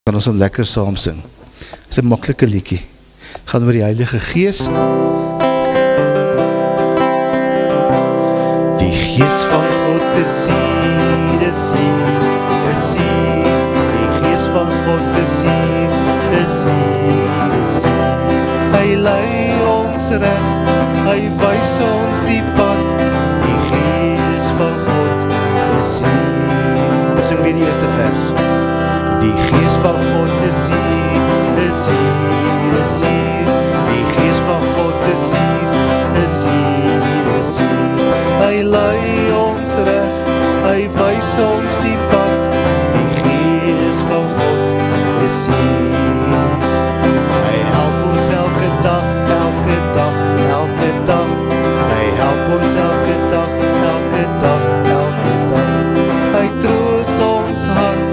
kan ons hom lekker saam sing. Dit is 'n maklike liedjie. Het gaan oor die Heilige Gees. Die Gees van God is hier, is hier, is hier. Die Gees van God is hier, is hier, is hier. Hy lei ons reg, hy wys ons die pad. Die Gees van God is hier. Ons sing weer die eerste vers. Die Gees van God is hier, is hier, is hier. Die Gees van God is hier, is hier, is hier. Hy lei ons reg, hy wys ons die pad. Die Gees van God is hier. Hy help ons elke dag, elke dag, elke dag. Hy help ons elke dag, elke dag, elke dag. Hy troos ons hart,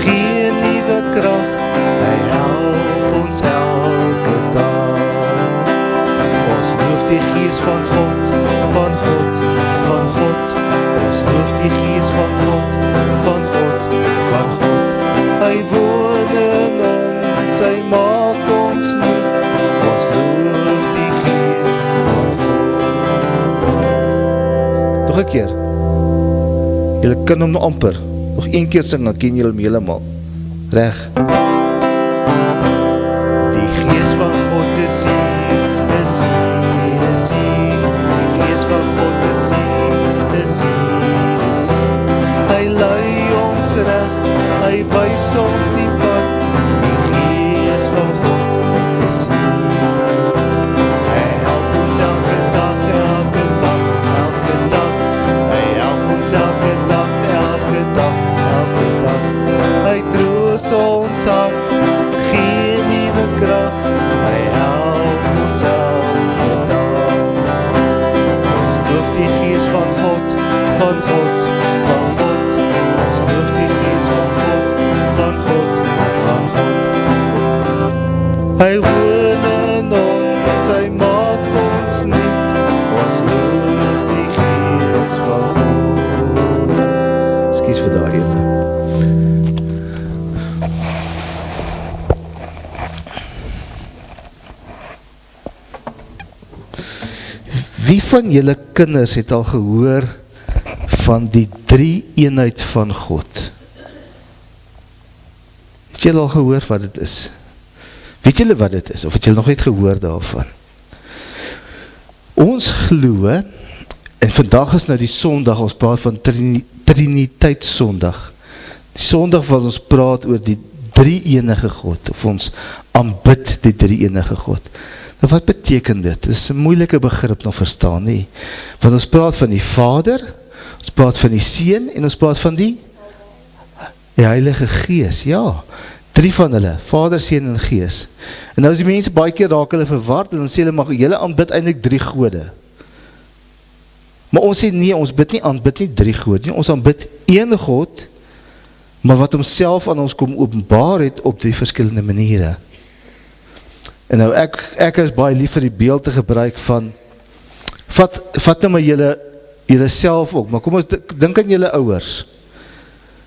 gee nuwe krag. Hy help ons elke dag. Ons loof die Gees van God, van God, van God. Ons loof die Gees van God, van God, van God. Hy woon in ons, hy maak ons nuut. Ons loof die Gees van God. Nog 'n keer. Julle kan hom nog amper. Nog een keer sing, dan ken julle hom helemaal. Reg. Die Gees van God is hier, is hier, is hier. Die Gees van God is hier, is hier, is hier. Hy lei ons reg, hy wys ons die pad. Die Gees van God is hier. Hy help ons elke dag, elke dag, elke dag. Hy help ons elke dag, elke dag, elke dag. Hy troos ons hart, gee nuwe krag. Hy help ons elke dag. Ons loof die Gees van God, van God, van God. Ons loof die Gees van God, van God, van God. Hy woon in ons, hy maak ons nuut. Ons loof die Gees van God. Ekskuus vir daai ene. Wie van julle kinders het al gehoor van die drie eenheid van God? Het julle al gehoor wat dit is? Weet julle wat dit is? Of het julle nog niet gehoor daarvan? Ons glo, en vandag is nou die Sondag, ons praat van Triniteitssondag. Die Sondag wat ons praat oor die drie enige God, of ons aanbid die drie enige God. Nou wat beteken dit? Dit is 'n moeilike begrip nog verstaan nie. Want ons praat van die Vader, ons praat van die Seun en ons praat van die Heilige Gees. Ja, drie van hulle, Vader, Seun en Gees. En nou is die mense baie keer raak hulle verward en dan sê hulle, maar julle aanbid eintlik drie gode. Maar ons sê nee, ons aanbid nie drie gode nie, ons aanbid een God, maar wat homself aan ons kom openbaar het op drie verskillende maniere. En nou ek is baie lief vir die beeld te gebruik van, vat nou maar julle self ook, maar kom ons dink aan julle ouers.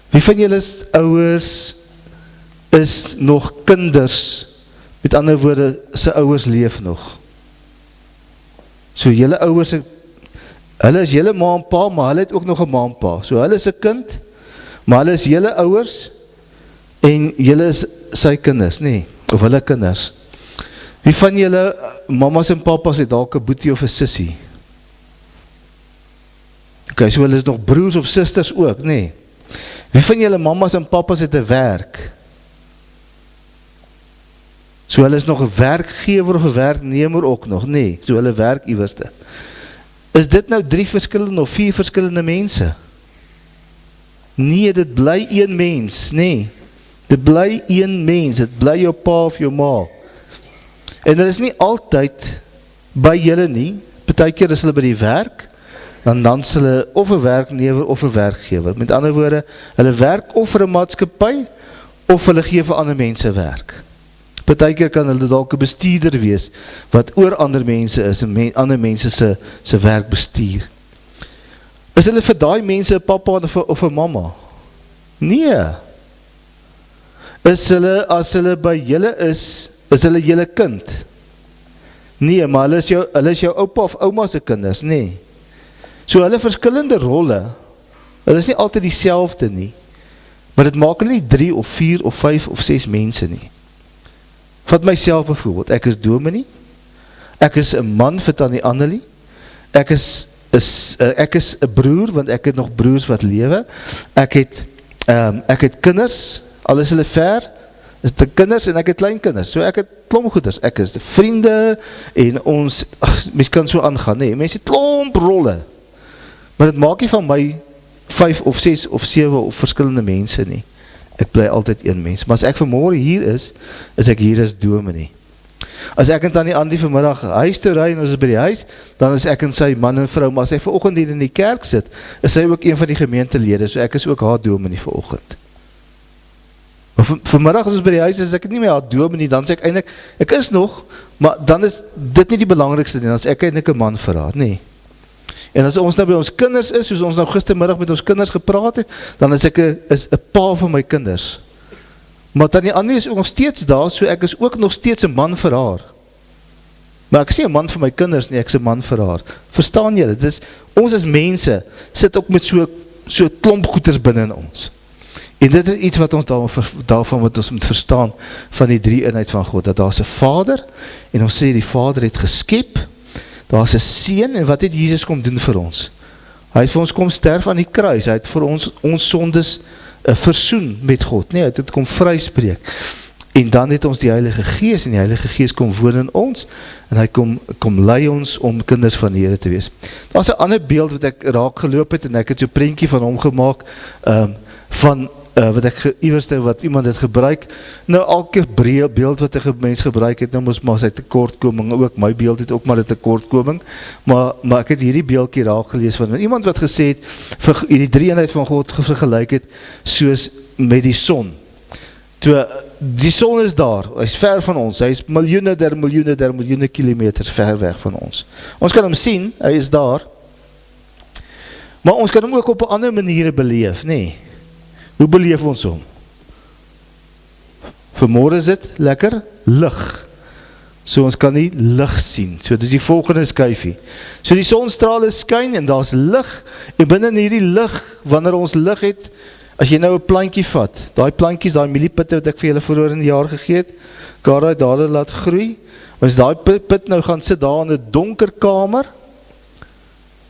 Wie van julle ouers is nog kinders, met ander woorde, sy ouers leef nog. So julle ouers, hulle is julle ma en pa, maar hulle het ook nog 'n ma en pa. So hulle is 'n kind, maar hulle is julle ouers, en julle is sy kinders, nee, of hulle kinders. Wie van julle mamas en papas het dalk 'n boetie of 'n sussie? Ok, so hulle is nog broers of susters ook, nee. Wie van julle mamas en papas het 'n werk? So hulle is nog 'n werkgewer of 'n werknemer ook nog, nee. So hulle werk iewerste. Is dit nou drie verskillende of vier verskillende mense? Nee, dit bly een mens, nee. Dit bly een mens, dit bly jou pa of jou ma. En dit is nie altyd by julle nie, partykeer is hulle by die werk, dan is hulle of 'n werknemer of 'n werkgewer. Met ander woorde, hulle werk of vir 'n maatskappy, of hulle gee vir ander mense werk. Partykeer kan hulle dalk 'n bestuurder wees, wat oor ander mense is, en ander mense se werk bestuur. Is hulle vir daai mense 'n pappa of 'n mamma? Nee. Is hulle, as hulle by julle is hulle julle kind? Nee, maar hulle is jou oupa of ouma se kinders, nee. So hulle verskillende rolle, hulle is nie altyd dieselfde nie, maar dit maak hulle nie 3 of 4 of 5 of 6 mense nie. Vat myself byvoorbeeld, ek is dominee, ek is 'n man vir Tannie Annelie, ek is 'n broer, want ek het nog broers wat lewe, ek het kinders, al is hulle ver, is die kinders en ek het kleinkinders, so ek het klomp goeders, ek is die vriende, en ons, mens kan so aangaan, nee, mens het klomp rolle, maar dit maak nie van my 5 of 6 of 7 of verskillende mense nie, ek bly altyd een mens, maar as ek vanmorgen hier is ek hier as dominee. As ek en Tannie Andy vanmiddag huis toe ry en ons is by die huis, dan is ek en sy man en vrou, maar as hy vanoggend hier in die kerk sit, is hy ook een van die gemeentelede, so ek is ook haar dominee vanoggend. Maar vanmiddag as ons by die huis is ek nie meer haar dominee, dan sê ek eintlik, ek is nog, maar dan is dit nie die belangrikste nie, dan is ek eintlik 'n man vir haar, nee. En as ons nou by ons kinders is, soos ons nou gistermiddag met ons kinders gepraat het, dan is ek 'n pa vir my kinders. Maar Tannie Annie is ook nog steeds daar, so ek is ook nog steeds 'n man vir haar. Maar ek is nie 'n man vir my kinders nie, ek is 'n man vir haar. Verstaan julle? Ons as mense sit ook met so klomp goeders binne in ons. En dit is iets wat ons daarvan wat ons moet verstaan, van die drie eenheid van God, dat daar is 'n Vader, en ons sê die Vader het geskep, daar is 'n Seun, en wat het Jesus kom doen vir ons? Hy het vir ons kom sterf aan die kruis, hy het vir ons sondes versoen met God, nee, hy het dit kom vryspreek, en dan het ons die Heilige Gees, en die Heilige Gees kom woon in ons, en hy kom lei ons om kinders van die Here te wees. Daar is 'n ander beeld wat ek raak geloop het, en ek het so 'n prentjie van hom gemaak, van wat iemand het gebruik, nou elke beeld wat 'n mens gebruik het, nou moes maar sy tekortkoming, ook my beeld het ook maar 'n tekortkoming, maar ek het hierdie beeldjie raak gelees van iemand wat gesê het, vir die drie eenheid van God vergelyk het, soos met die son. Toe, die son is daar, hy is ver van ons, hy is miljoene kilometers ver weg van ons. Ons kan hom sien, hy is daar, maar ons kan hom ook op 'n ander maniere beleef, nee. Hoe beleef ons hom? Vanmorgen is dit lekker lig. So ons kan nie lig sien. So dit is die volgende skuifie. So die sonstrale skyn en daar is lig, en binne hierdie lig, wanneer ons lig het, as jy nou 'n plantjie vat, daai plantjies, daai mieliepitte wat ek vir julle vroeër in die jaar gegee het, kan hy daar laat groei, as daai pit nou gaan sit daar in 'n donker kamer,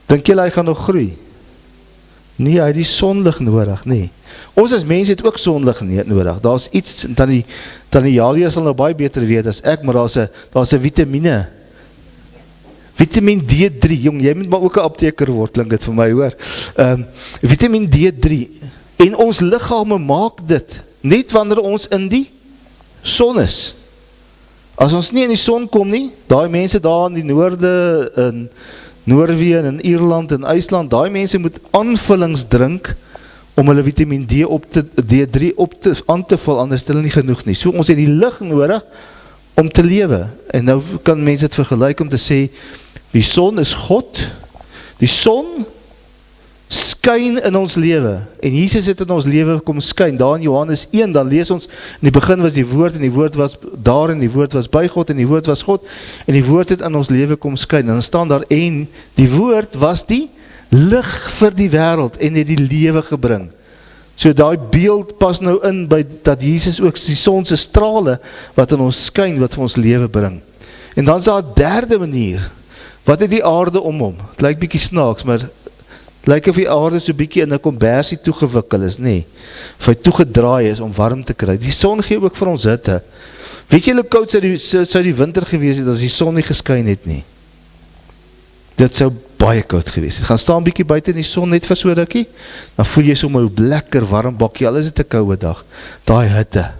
dink jy hy gaan nog groei? Nee, hy het die sonlig nodig, nee. Ons as mense het ook sonlig nodig, daar is iets, Tannie Jalia sal nou baie beter weet as ek, maar daar is 'n vitamine, Vitamin D3, jong, jy moet maar ook 'n apteker word, klink dit vir my, hoor, Vitamin D3, en ons liggame maak dit, net wanneer ons in die son is. As ons nie in die son kom nie, daai mense daar in die noorde, in Noorwe en in Ierland en IJsland, daai mense moet aanvullings drink, om hulle vitamine D3 aan te vul, anders het hulle nie genoeg nie. So ons het die lig nodig om te lewe. En nou kan mense dit vergelyk om te sê, die son is God, die son skyn in ons lewe, en Jesus het in ons lewe kom skyn, daar in Johannes 1, dan lees ons, in die begin was die woord, en die woord was daar, en die woord was by God, en die woord was God, en die woord het in ons lewe kom skyn, en dan staan daar, en die woord was die lig vir die wêreld en het die lewe gebring. So daai beeld pas nou in by dat Jesus ook die son se strale wat in ons skyn, wat vir ons lewe bring. En dan is daar 'n derde manier. Wat het die aarde om hom? Het lyk bietjie snaaks, maar het lyk of die aarde so bietjie in 'n kombersie toegewikkel is, nee. Of hy toegedraai is om warm te kry. Die son gee ook vir ons hitte. Weet jy hoe koud sou die winter gewees het as die son nie geskyn het nie? Dit sou baie koud gewees het. Gaan staan bietjie buite in die son net vir so rukkie, dan voel jy sommer hoe lekker warm bakkie, al is dit 'n koue dag. Daai hitte.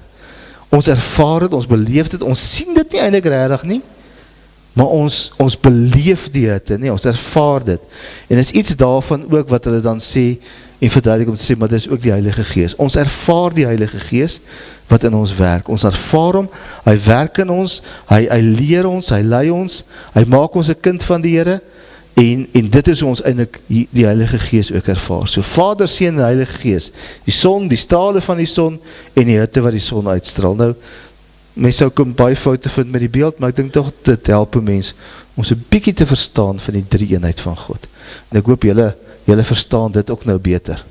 Ons ervaar dit, ons beleef dit, ons sien dit nie eintlik regtig nie, maar ons beleef die hitte, nee, ons ervaar dit. En is iets daarvan ook wat hulle dan sê, en verduidelik om te sê, maar dit is ook die Heilige Gees. Ons ervaar die Heilige Gees wat in ons werk. Ons ervaar hom, hy werk in ons, hy leer ons, hy lei ons, hy maak ons 'n kind van die Here, En dit is hoe ons eintlik die Heilige Gees ook ervaar. So Vader, Seun en Heilige Gees, die son, die strale van die son, en die hitte wat die son uitstraal. Nou, mens sou kom baie foute vind met die beeld, maar ek dink toch, dit help 'n mens, om so 'n bietjie te verstaan van die drie eenheid van God. En ek hoop julle verstaan dit ook nou beter.